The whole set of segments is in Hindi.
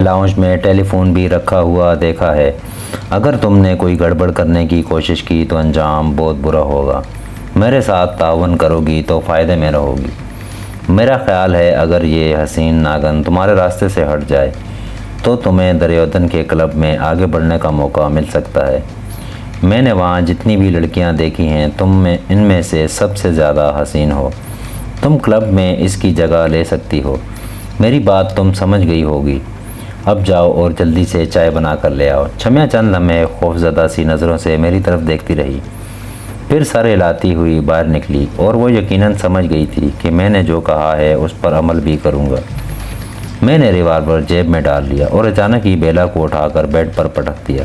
लाउंज में टेलीफोन भी रखा हुआ देखा है। अगर तुमने कोई गड़बड़ करने की कोशिश की तो अंजाम बहुत बुरा होगा। मेरे साथ ताउन करोगी तो फ़ायदे में रहोगी। मेरा ख्याल है अगर ये हसीन नागन तुम्हारे रास्ते से हट जाए तो तुम्हें दरियोदन के क्लब में आगे बढ़ने का मौका मिल सकता है। मैंने वहाँ जितनी भी लड़कियाँ देखी हैं तुम में इनमें से सबसे ज़्यादा हसीन हो। तुम क्लब में इसकी जगह ले सकती हो। मेरी बात तुम समझ गई होगी। अब जाओ और जल्दी से चाय बना कर ले आओ। छमिया चंद लम्हे खौफज़दा सी नज़रों से मेरी तरफ देखती रही, फिर सर हिलाती हुई बाहर निकली और वो यकीनन समझ गई थी कि मैंने जो कहा है उस पर अमल भी करूँगा। मैंने रिवाल्वर जेब में डाल लिया और अचानक ही बेला को उठाकर बेड पर पटक दिया।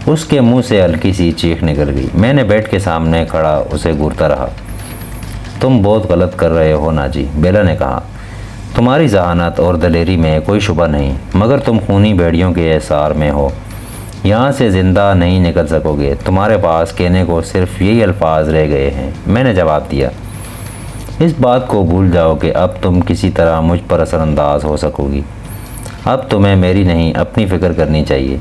उसके मुंह से हल्की सी चीख निकल गई। मैंने बेड के सामने खड़ा उसे घूरता रहा। तुम बहुत गलत कर रहे हो नाजी, बेला ने कहा। तुम्हारी जहानत और दलेरी में कोई शुबा नहीं, मगर तुम खूनी भेड़ियों के एसार में हो। यहाँ से ज़िंदा नहीं निकल सकोगे। तुम्हारे पास कहने को सिर्फ यही अल्फाज रह गए हैं। मैंने जवाब दिया, इस बात को भूल जाओ कि अब तुम किसी तरह मुझ पर असरअंदाज हो सकोगी। अब तुम्हें मेरी नहीं अपनी फ़िक्र करनी चाहिए।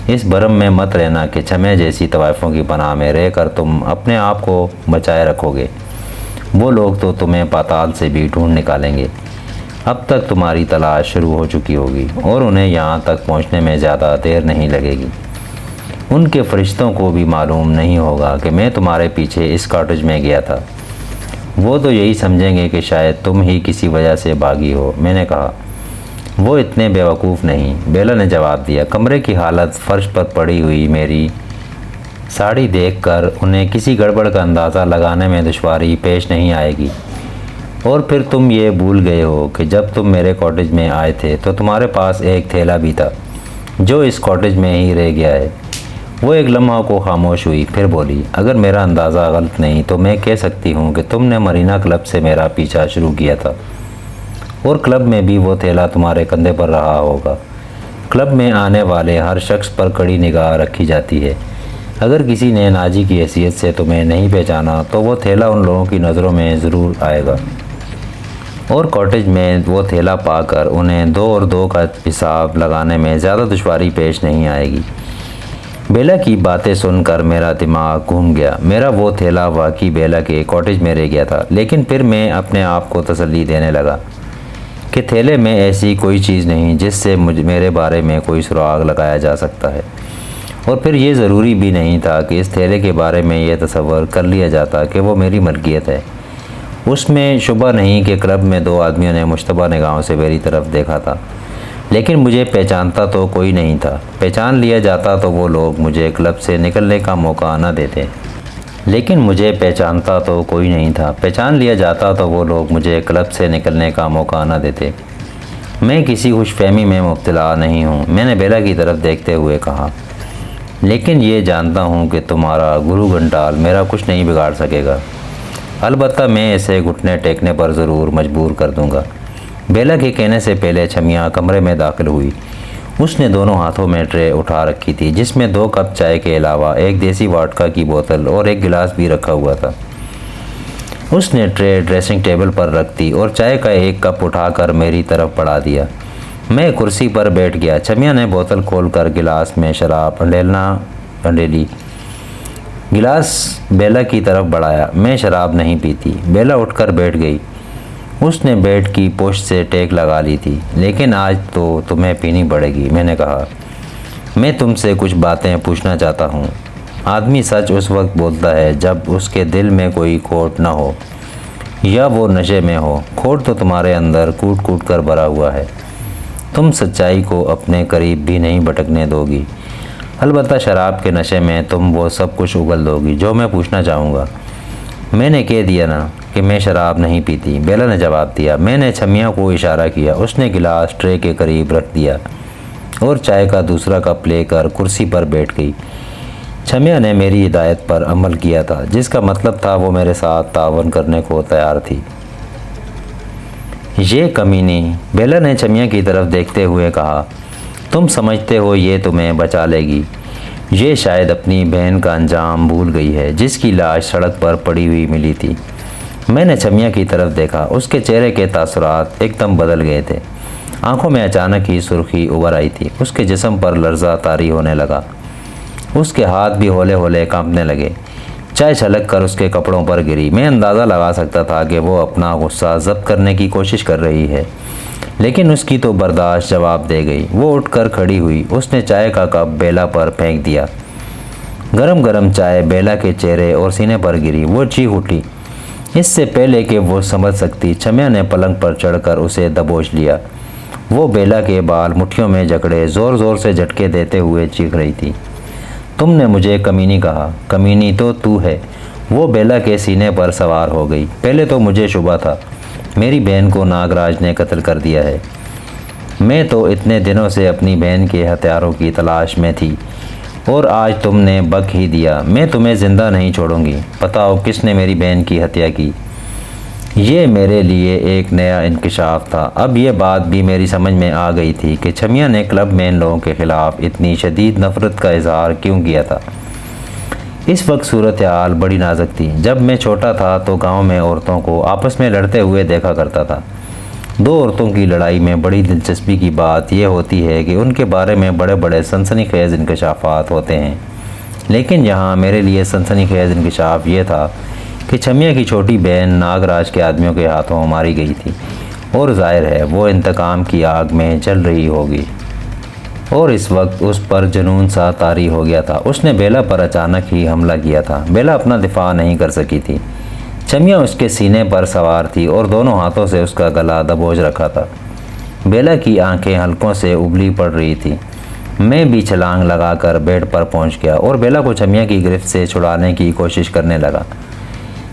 इस भरम में मत रहना कि छमे जैसी तवाइफ़ों की पनाह में रहकर तुम अपने आप को बचाए रखोगे। वो लोग तो तुम्हें पाताल से भी ढूंढ निकालेंगे। अब तक तुम्हारी तलाश शुरू हो चुकी होगी और उन्हें यहाँ तक पहुँचने में ज़्यादा देर नहीं लगेगी। उनके फरिश्तों को भी मालूम नहीं होगा कि मैं तुम्हारे पीछे इस कॉटेज में गया था। वो तो यही समझेंगे कि शायद तुम ही किसी वजह से भागी हो। मैंने कहा, वो इतने बेवकूफ़ नहीं, बेला ने जवाब दिया। कमरे की हालत, फर्श पर पड़ी हुई मेरी साड़ी देखकर उन्हें किसी गड़बड़ का अंदाज़ा लगाने में दुश्वारी पेश नहीं आएगी। और फिर तुम ये भूल गए हो कि जब तुम मेरे कॉटेज में आए थे तो तुम्हारे पास एक थैला भी था जो इस कॉटेज में ही रह गया है। वो एक लम्हा को खामोश हुई, फिर बोली, अगर मेरा अंदाज़ा गलत नहीं तो मैं कह सकती हूँ कि तुमने मरीना क्लब से मेरा पीछा शुरू किया था और क्लब में भी वो थैला तुम्हारे कंधे पर रहा होगा। क्लब में आने वाले हर शख्स पर कड़ी निगाह रखी जाती है। अगर किसी ने नाजी की हैसियत से तुम्हें नहीं पहचाना तो वो थैला उन लोगों की नज़रों में ज़रूर आएगा और कॉटेज में वो थैला पाकर उन्हें 2 और 2 का हिसाब लगाने में ज़्यादा दुश्वारी पेश नहीं आएगी। बेला की बातें सुनकर मेरा दिमाग घूम गया। मेरा वो थैला वाकई बेला के कॉटेज में रह गया था, लेकिन फिर मैं अपने आप को तसल्ली देने लगा कि थैले में ऐसी कोई चीज़ नहीं जिससे मेरे बारे में कोई सुराग लगाया जा सकता है। और फिर ये ज़रूरी भी नहीं था कि इस थैले के बारे में यह तसव्वुर कर लिया जाता कि वो मेरी मलकियत है। उसमें शुबा नहीं कि क्लब में 2 आदमियों ने मुश्तबा निगाहों से मेरी तरफ देखा था, लेकिन मुझे पहचानता तो कोई नहीं था। पहचान लिया जाता तो वो लोग मुझे क्लब से निकलने का मौका न देते, लेकिन मुझे पहचानता तो कोई नहीं था। पहचान लिया जाता तो वो लोग मुझे क्लब से निकलने का मौका न देते। मैं किसी खुशफहमी में मुब्तला नहीं हूँ, मैंने बेला की तरफ देखते हुए कहा, लेकिन ये जानता हूँ कि तुम्हारा गुरु घंटाल मेरा कुछ नहीं बिगाड़ सकेगा। अलबत्ता मैं इसे घुटने टेकने पर ज़रूर मजबूर कर दूँगा। बेला के कहने से पहले छमिया कमरे में दाखिल हुई। उसने दोनों हाथों में ट्रे उठा रखी थी जिसमें 2 कप चाय के अलावा एक देसी वोडका की बोतल और एक गिलास भी रखा हुआ था। उसने ट्रे ड्रेसिंग टेबल पर रख दी और चाय का एक कप उठाकर मेरी तरफ बढ़ा दिया। मैं कुर्सी पर बैठ गया। छमिया ने बोतल खोलकर गिलास में शराब अंडेली गिलास बेला की तरफ बढ़ाया। मैं शराब नहीं पीती। बेला उठकर बैठ गई। उसने बेड की पोस्ट से टेक लगा ली थी। लेकिन आज तो तुम्हें पीनी पड़ेगी, मैंने कहा। मैं तुमसे कुछ बातें पूछना चाहता हूँ। आदमी सच उस वक्त बोलता है जब उसके दिल में कोई खोट ना हो या वो नशे में हो। खोट तो तुम्हारे अंदर कूट कूट कर भरा हुआ है। तुम सच्चाई को अपने करीब भी नहीं भटकने दोगी। अलबत्ता शराब के नशे में तुम वो सब कुछ उगल दोगी जो मैं पूछना चाहूँगा। मैंने कह दिया ना कि मैं शराब नहीं पीती, बेला ने जवाब दिया। मैंने छमिया को इशारा किया। उसने गिलास ट्रे के करीब रख दिया और चाय का दूसरा कप लेकर कुर्सी पर बैठ गई। छमिया ने मेरी हिदायत पर अमल किया था, जिसका मतलब था वो मेरे साथ तावन करने को तैयार थी। ये कमीनी, बेला ने छमिया की तरफ देखते हुए कहा, तुम समझते हो ये तुम्हें बचा लेगी। ये शायद अपनी बहन का अंजाम भूल गई है जिसकी लाश सड़क पर पड़ी हुई मिली थी। मैंने छमिया की तरफ देखा। उसके चेहरे के तासुरात एकदम बदल गए थे। आंखों में अचानक ही सुर्खी उभर आई थी। उसके जिस्म पर लर्जा तारी होने लगा। उसके हाथ भी हौले हौले कांपने लगे। चाय छलक कर उसके कपड़ों पर गिरी। मैं अंदाज़ा लगा सकता था कि वो अपना गुस्सा ज़ब्त करने की कोशिश कर रही है, लेकिन उसकी तो बर्दाश्त जवाब दे गई। वो उठकर खड़ी हुई। उसने चाय का कप बेला पर फेंक दिया। गरम गरम चाय बेला के चेहरे और सीने पर गिरी। वो चीख उठी। इससे पहले कि वो समझ सकती, छमिया ने पलंग पर चढ़कर उसे दबोच लिया। वो बेला के बाल मुट्ठियों में जकड़े ज़ोर ज़ोर से झटके देते हुए चीख रही थी। तुमने मुझे कमीनी कहा। कमीनी तो तू है। वो बेला के सीने पर सवार हो गई। पहले तो मुझे शुबा था मेरी बहन को नागराज ने कत्ल कर दिया है। मैं तो इतने दिनों से अपनी बहन के हथियारों की तलाश में थी, और आज तुमने बक ही दिया। मैं तुम्हें ज़िंदा नहीं छोड़ूंगी। बताओ किसने मेरी बहन की हत्या की। ये मेरे लिए एक नया इंकिशाफ था। अब ये बात भी मेरी समझ में आ गई थी कि छमिया ने क्लब में इन लोगों के ख़िलाफ़ इतनी शदीद नफ़रत का इजहार क्यों किया था। इस वक्त सूरत हाल बड़ी नाजुक थी। जब मैं छोटा था तो गांव में औरतों को आपस में लड़ते हुए देखा करता था। दो औरतों की लड़ाई में बड़ी दिलचस्पी की बात यह होती है कि उनके बारे में बड़े बड़े सनसनीखेज़ इंकशाफात होते हैं, लेकिन यहाँ मेरे लिए सनसनीखेज़ इंकशाफ ये था कि छमिया की छोटी बहन नागराज के आदमियों के हाथों मारी गई थी, और जाहिर है वो इंतकाम की आग में जल रही होगी। और इस वक्त उस पर जुनून सा तारी हो गया था। उसने बेला पर अचानक ही हमला किया था। बेला अपना दिफा नहीं कर सकी थी। छमिया उसके सीने पर सवार थी और दोनों हाथों से उसका गला दबोच रखा था। बेला की आंखें हलकों से उबली पड़ रही थी। मैं भी छलांग लगाकर बेड पर पहुंच गया और बेला को छमिया की गिरफ्त से छुड़ाने की कोशिश करने लगा।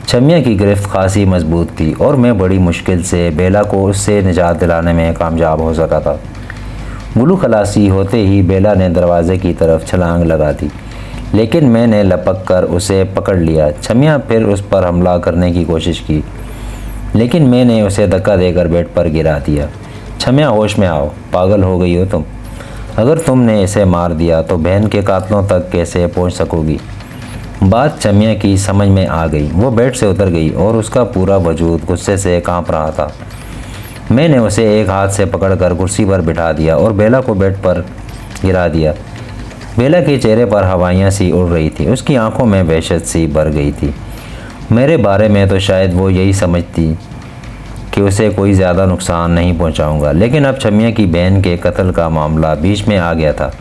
छमिया की गिरफ्त खासी मजबूत थी और मैं बड़ी मुश्किल से बेला को उससे निजात दिलाने में कामयाब हो सका था। गुलू खलासी होते ही बेला ने दरवाजे की तरफ छलांग लगा दी, लेकिन मैंने लपक कर उसे पकड़ लिया। छमिया फिर उस पर हमला करने की कोशिश की, लेकिन मैंने उसे धक्का देकर बेड पर गिरा दिया। छमिया होश में आओ, पागल हो गई हो तुम। अगर तुमने इसे मार दिया तो बहन के कातलों तक कैसे पहुंच सकोगी। बात छमिया की समझ में आ गई। वो बेड से उतर गई और उसका पूरा वजूद गुस्से से कांप रहा था। मैंने उसे एक हाथ से पकड़कर कुर्सी पर बिठा दिया और बेला को बेड पर गिरा दिया। बेला के चेहरे पर हवाइयाँ सी उड़ रही थी। उसकी आंखों में वहशत सी भर गई थी। मेरे बारे में तो शायद वो यही समझती कि उसे कोई ज़्यादा नुकसान नहीं पहुंचाऊंगा, लेकिन अब छमिया की बहन के कत्ल का मामला बीच में आ गया था।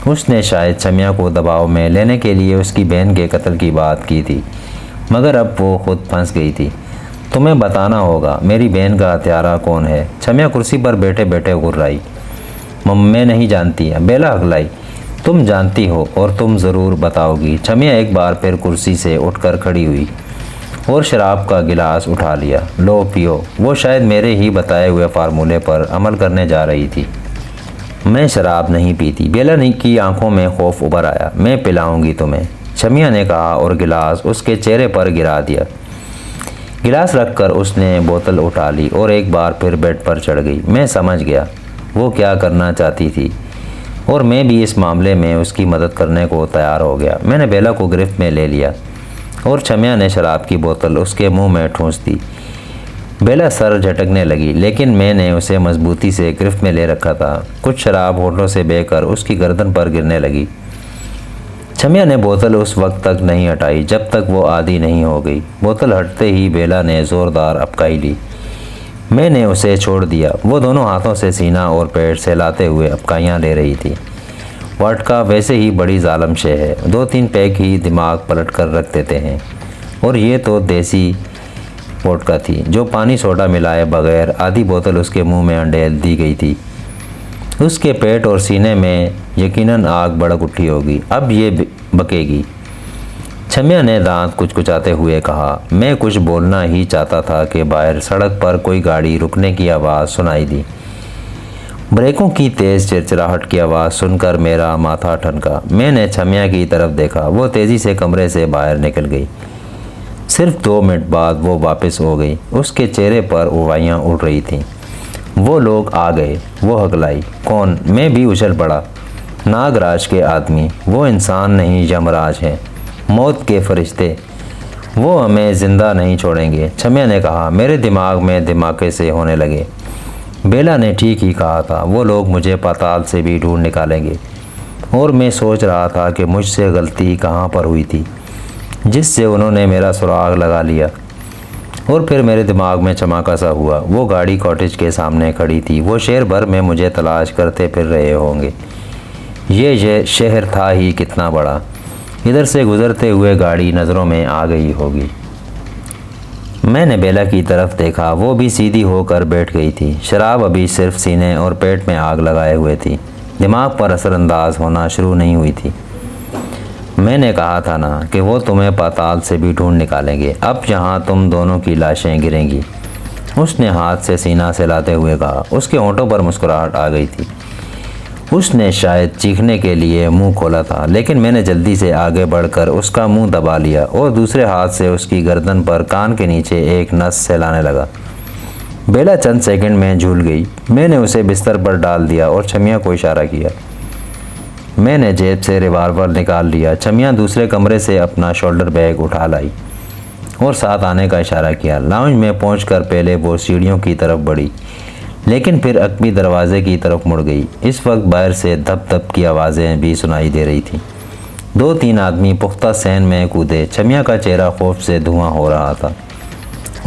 उसने शायद छमिया को दबाव में लेने के लिए उसकी बहन के कत्ल की बात की थी, मगर अब वो खुद फंस गई थी। तुम्हें बताना होगा मेरी बहन का हत्यारा कौन है। छमिया कुर्सी पर बैठे बैठे गुर्राई। मैं नहीं जानती। बेला हकलाई। तुम जानती हो और तुम ज़रूर बताओगी। छमिया एक बार फिर कुर्सी से उठकर खड़ी हुई और शराब का गिलास उठा लिया। लो पियो। वो शायद मेरे ही बताए हुए फार्मूले पर अमल करने जा रही थी। मैं शराब नहीं पीती। बेला की आंखों में खौफ उभर आया। मैं पिलाऊंगी तुम्हें, छमिया ने कहा और गिलास उसके चेहरे पर गिरा दिया। गिलास रखकर उसने बोतल उठा ली और एक बार फिर बेड पर चढ़ गई। मैं समझ गया वो क्या करना चाहती थी और मैं भी इस मामले में उसकी मदद करने को तैयार हो गया। मैंने बेला को गिरफ्त में ले लिया और छमिया ने शराब की बोतल उसके मुंह में ठूंस दी। बेला सर झटकने लगी, लेकिन मैंने उसे मजबूती से गिरफ्त में ले रखा था। कुछ शराब होठों से बहकर उसकी गर्दन पर गिरने लगी। छमिया ने बोतल उस वक्त तक नहीं हटाई जब तक वो आधी नहीं हो गई। बोतल हटते ही बेला ने ज़ोरदार अपकाई ली। मैंने उसे छोड़ दिया। वो दोनों हाथों से सीना और पेट सहलाते हुए अपकाइयाँ ले रही थी। वोडका वैसे ही बड़ी जालम शे है। 2-3 पैक ही दिमाग पलट कर रख देते हैं, और ये तो देसी वोडका थी जो पानी सोडा मिलाए बगैर आधी बोतल उसके मुंह में अंडेल दी गई थी। उसके पेट और सीने में यकीनन आग भड़क उठी होगी। अब ये बकेगी। छमिया ने दांत कुचकुचाते हुए कहा। मैं कुछ बोलना ही चाहता था कि बाहर सड़क पर कोई गाड़ी रुकने की आवाज़ सुनाई दी। ब्रेकों की तेज़ चिरचिराहट की आवाज़ सुनकर मेरा माथा ठनका। मैंने छमिया की तरफ देखा। वो तेज़ी से कमरे से बाहर निकल गई। सिर्फ 2 मिनट बाद वो वापस हो गई। उसके चेहरे पर उवाइयाँ उड़ रही थीं। वो लोग आ गए। वो हकलाई। कौन? मैं भी उछल पड़ा। नागराज के आदमी। वो इंसान नहीं, यमराज हैं, मौत के फरिश्ते। वो हमें ज़िंदा नहीं छोड़ेंगे, छमिया ने कहा। मेरे दिमाग में धमाके से होने लगे। बेला ने ठीक ही कहा था, वो लोग मुझे पाताल से भी ढूंढ निकालेंगे। और मैं सोच रहा था कि मुझसे गलती कहाँ पर हुई थी जिससे उन्होंने मेरा सुराग लगा लिया। और फिर मेरे दिमाग में चमका सा हुआ, वो गाड़ी कॉटेज के सामने खड़ी थी। वो शहर भर में मुझे तलाश करते फिर रहे होंगे। ये शहर था ही कितना बड़ा। इधर से गुजरते हुए गाड़ी नज़रों में आ गई होगी। मैंने बेला की तरफ देखा, वो भी सीधी होकर बैठ गई थी। शराब अभी सिर्फ सीने और पेट में आग लगाए हुए थी, दिमाग पर असरअंदाज होना शुरू नहीं हुई थी। मैंने कहा था ना कि वो तुम्हें पाताल से भी ढूंढ निकालेंगे। अब यहाँ तुम दोनों की लाशें गिरेंगी। उसने हाथ से सीना सहलाते हुए कहा। उसके होंठों पर मुस्कुराहट आ गई थी। उसने शायद चीखने के लिए मुंह खोला था, लेकिन मैंने जल्दी से आगे बढ़कर उसका मुंह दबा लिया और दूसरे हाथ से उसकी गर्दन पर कान के नीचे एक नस सहलाने लगा। बेला चंद सेकंड में झूल गई। मैंने उसे बिस्तर पर डाल दिया और छमिया को इशारा किया। मैंने जेब से रिवाल्वर निकाल लिया। छमिया दूसरे कमरे से अपना शोल्डर बैग उठा लाई और साथ आने का इशारा किया। लाउंज में पहुंचकर पहले वो सीढ़ियों की तरफ बढ़ी, लेकिन फिर अकबी दरवाजे की तरफ मुड़ गई। इस वक्त बाहर से धप धप की आवाज़ें भी सुनाई दे रही थीं। 2-3 आदमी पुख्ता सहन में कूदे। छमिया का चेहरा खौफ से धुआं हो रहा था।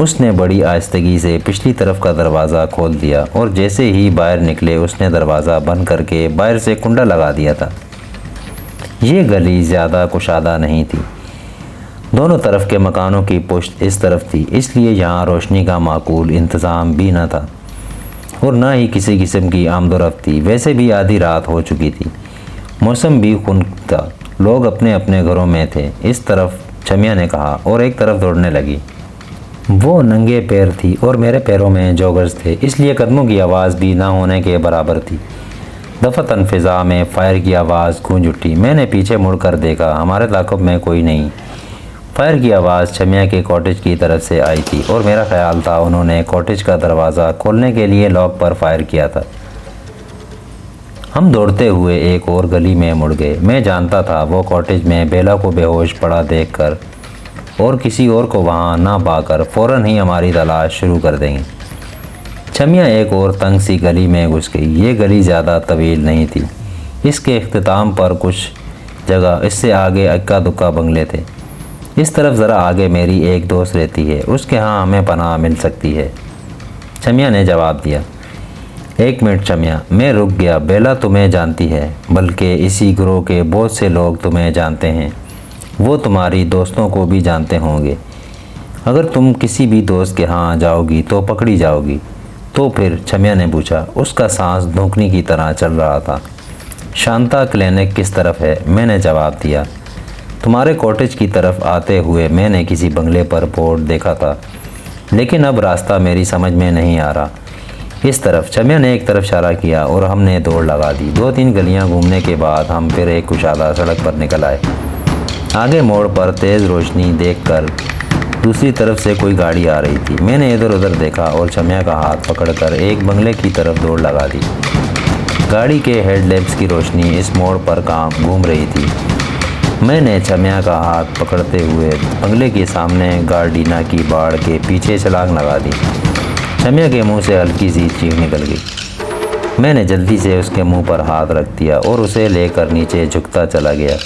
उसने बड़ी आहिस्तगी से पिछली तरफ का दरवाज़ा खोल दिया और जैसे ही बाहर निकले उसने दरवाज़ा बंद करके बाहर से कुंडा लगा दिया था। ये गली ज़्यादा कुशादा नहीं थी। दोनों तरफ के मकानों की पुश्त इस तरफ थी, इसलिए यहाँ रोशनी का माकूल इंतज़ाम भी न था और न ही किसी किस्म की आमदोरफ्त थी। वैसे भी आधी रात हो चुकी थी, मौसम भी खुनक था, लोग अपने अपने घरों में थे। इस तरफ छमिया ने कहा और एक तरफ दौड़ने लगी। वो नंगे पैर थी और मेरे पैरों में जॉगर्स थे, इसलिए कदमों की आवाज़ भी ना होने के बराबर थी। दफ़तन फ़िज़ा में फायर की आवाज़ गूंज उठी। मैंने पीछे मुड़कर देखा, हमारे ताक़ुब में कोई नहीं। फायर की आवाज़ छमिया के कॉटेज की तरफ से आई थी और मेरा ख्याल था उन्होंने कॉटेज का दरवाज़ा खोलने के लिए लॉक पर फायर किया था। हम दौड़ते हुए एक और गली में मुड़ गए। मैं जानता था वो कॉटेज में बेला को बेहोश पड़ा देखकर और किसी और को वहाँ ना पाकर फ़ौरन ही हमारी तलाश शुरू कर देंगे। छमिया एक और तंग सी गली में घुस गई। ये गली ज़्यादा तवील नहीं थी। इसके इख्तिताम पर कुछ जगह इससे आगे इक्का दुक्का बंगले थे। इस तरफ ज़रा आगे मेरी एक दोस्त रहती है, उसके यहाँ हमें पनाह मिल सकती है। छमिया ने जवाब दिया। 1 मिनट छमिया, मैं रुक गया। बेला तुम्हें जानती है, बल्कि इसी ग्रोह के बहुत से लोग तुम्हें जानते हैं। वो तुम्हारी दोस्तों को भी जानते होंगे। अगर तुम किसी भी दोस्त के यहाँ जाओगी तो पकड़ी जाओगी। तो फिर छमिया ने पूछा। उसका सांस धोखनी की तरह चल रहा था। शांता क्लिनिक किस तरफ है? मैंने जवाब दिया। तुम्हारे कॉटेज की तरफ आते हुए मैंने किसी बंगले पर बोर्ड देखा था, लेकिन अब रास्ता मेरी समझ में नहीं आ रहा। इस तरफ। छमिया ने एक तरफ इशारा किया और हमने दौड़ लगा दी। 2-3 गलियां घूमने के बाद हम फिर एक कुशादा सड़क पर निकल आए। आगे मोड़ पर तेज़ रोशनी देखकर दूसरी तरफ से कोई गाड़ी आ रही थी। मैंने इधर उधर देखा और छमिया का हाथ पकड़कर एक बंगले की तरफ दौड़ लगा दी। गाड़ी के हेडलैम्प्स की रोशनी इस मोड़ पर काम घूम रही थी। मैंने छमिया का हाथ पकड़ते हुए बंगले के सामने गार्डिना की बाड़ के पीछे छलांग लगा दी। छमिया के मुंह से हल्की सी चीख निकल गई। मैंने जल्दी से उसके मुंह पर हाथ रख दिया और उसे लेकर नीचे झुकता चला गया।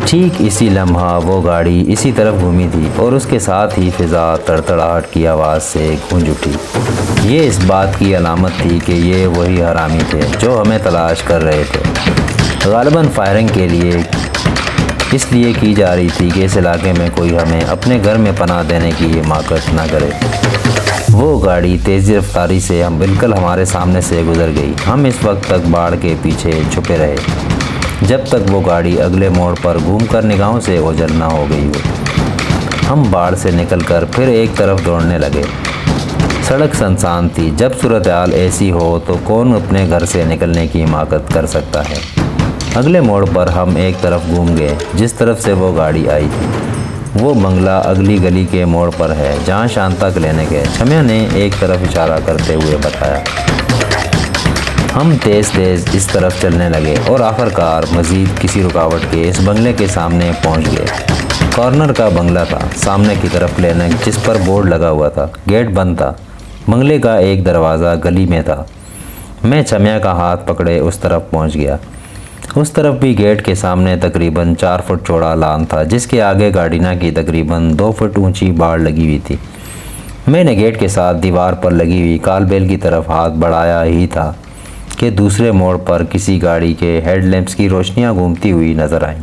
ठीक इसी लम्हा वो गाड़ी इसी तरफ घूमी थी और उसके साथ ही फ़िज़ा तड़तड़ाहट की आवाज़ से गूंज उठी। ये इस बात की अलामत थी कि ये वही हरामी थे जो हमें तलाश कर रहे थे। ग़ालिबन फायरिंग के लिए इसलिए की जा रही थी कि इस इलाके में कोई हमें अपने घर में पनाह देने की हिमाकत न करे। वो गाड़ी तेज़ी रफ्तारी से हम बिल्कुल हमारे सामने से गुजर गई। हम इस वक्त तक बाढ़ के पीछे छुपे रहे जब तक वो गाड़ी अगले मोड़ पर घूमकर निगाहों से ओझल ना हो गई हो। हम बाढ़ से निकलकर फिर एक तरफ दौड़ने लगे। सड़क सुनसान थी। जब सूरत हाल ऐसी हो तो कौन अपने घर से निकलने की हिमाकत कर सकता है। अगले मोड़ पर हम एक तरफ घूम गए जिस तरफ से वो गाड़ी आई थी। वो बंगला अगली गली के मोड़ पर है जहाँ शांता क्लिनिक है, छमिया ने एक तरफ इशारा करते हुए बताया। हम तेज़ तेज़ इस तरफ चलने लगे और आखिरकार मज़ीद किसी रुकावट के इस बंगले के सामने पहुंच गए। कॉर्नर का बंगला था, सामने की तरफ क्लिनिक जिस पर बोर्ड लगा हुआ था। गेट बंद था। बंगले का एक दरवाज़ा गली में था। मैं चम्या का हाथ पकड़े उस तरफ पहुंच गया। उस तरफ भी गेट के सामने तकरीबन 4 फुट चौड़ा लान था, जिसके आगे गार्डिना की तकरीबन 2 फुट ऊंची बाड़ लगी हुई थी। मैंने गेट के साथ दीवार पर लगी हुई कालबेल की तरफ हाथ बढ़ाया ही था कि दूसरे मोड़ पर किसी गाड़ी के हेडलैम्प्स की रोशनियां घूमती हुई नजर आईं।